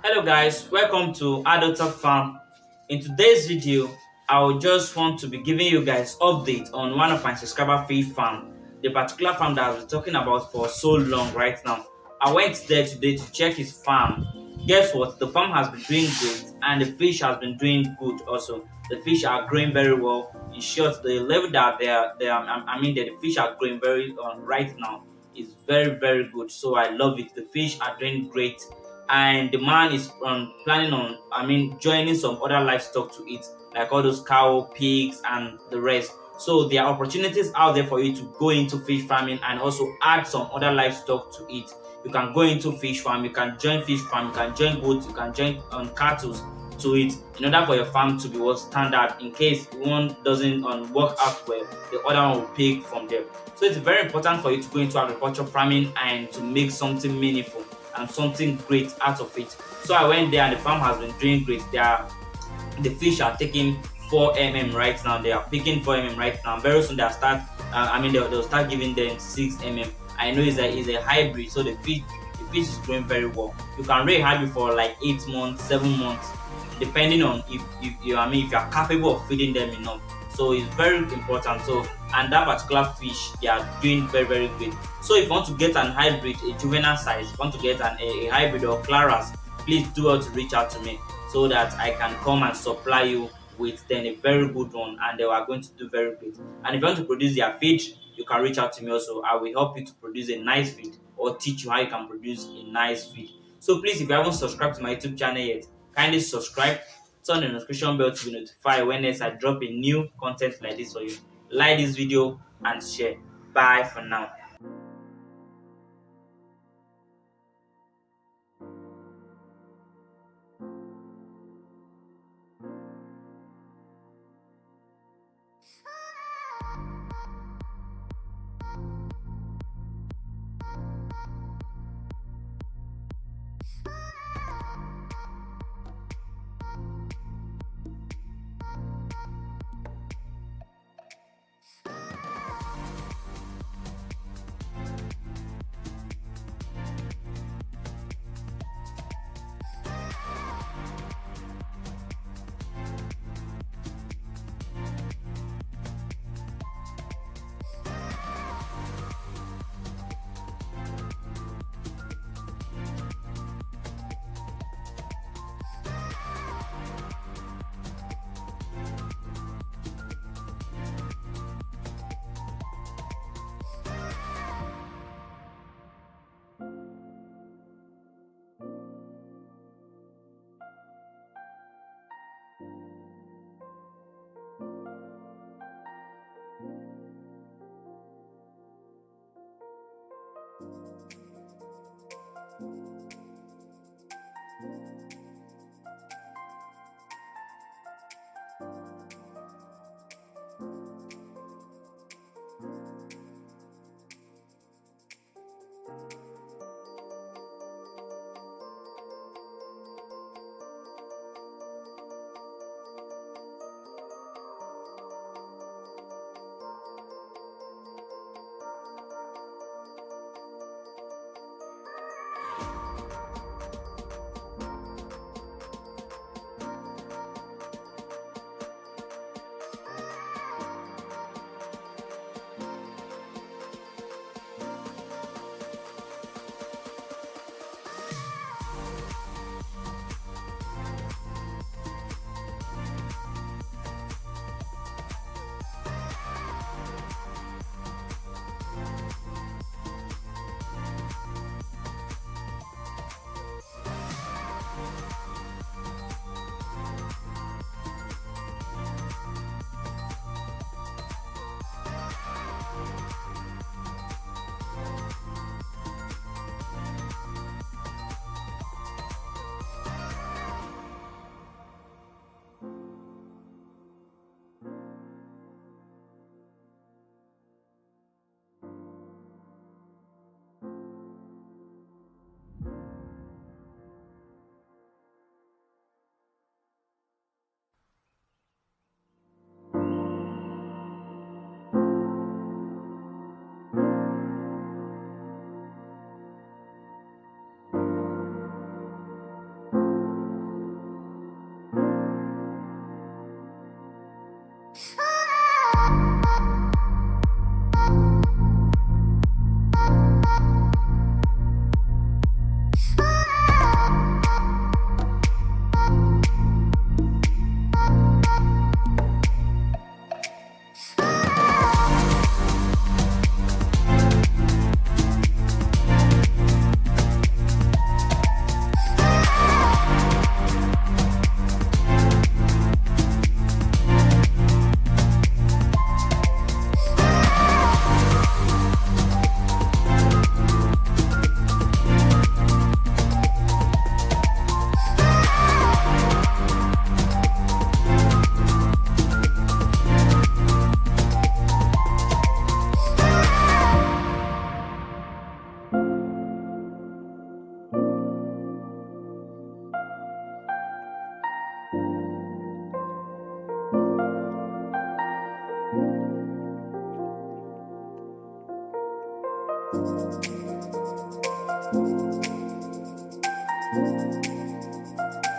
Hello guys, welcome to Adult Farm. In today's video, I will just want to be giving you guys update on one of my subscriber fish farm, the particular farm that I've been talking about for so long right now. I went there today to check his farm. Guess what? The farm has been doing great and the fish has been doing good also. The fish are growing very well. In short, the level that that the fish are growing very right now is very good. So I love it. The fish are doing great and the man is planning on joining some other livestock to it, like all those cow, pigs and the rest. So there are opportunities out there for you to go into fish farming and also add some other livestock to it. You can go into fish farm, you can join fish farm, you can join goats, you can join cattle to it in order for your farm to be what standard. In case one doesn't work out well, the other one will pick from there. So it's very important for you to go into agriculture farming and to make something meaningful and something great out of it. So I went there and the farm has been doing great. The fish are taking 4 right now. They are picking 4 right now. Very soon they'll start. They'll start giving them 6 I know it's a hybrid, so the fish is growing very well. You can raise hybrid for like 8 months, 7 months, depending on if you are capable of feeding them enough. So it's very important. So and that particular fish, they are doing very good. So if you want to get an hybrid, a juvenile size, if you want to get a hybrid or Claras, please do well to reach out to me so that I can come and supply you with then a very good one and they are going to do very great. And if you want to produce their feed, you can reach out to me also. I will help you to produce a nice feed or teach you how you can produce a nice feed. So please, if you haven't subscribed to my YouTube channel yet, kindly subscribe, turn the notification bell to be notified when next I drop a new content like this for you. Like this video and share. Bye for now. You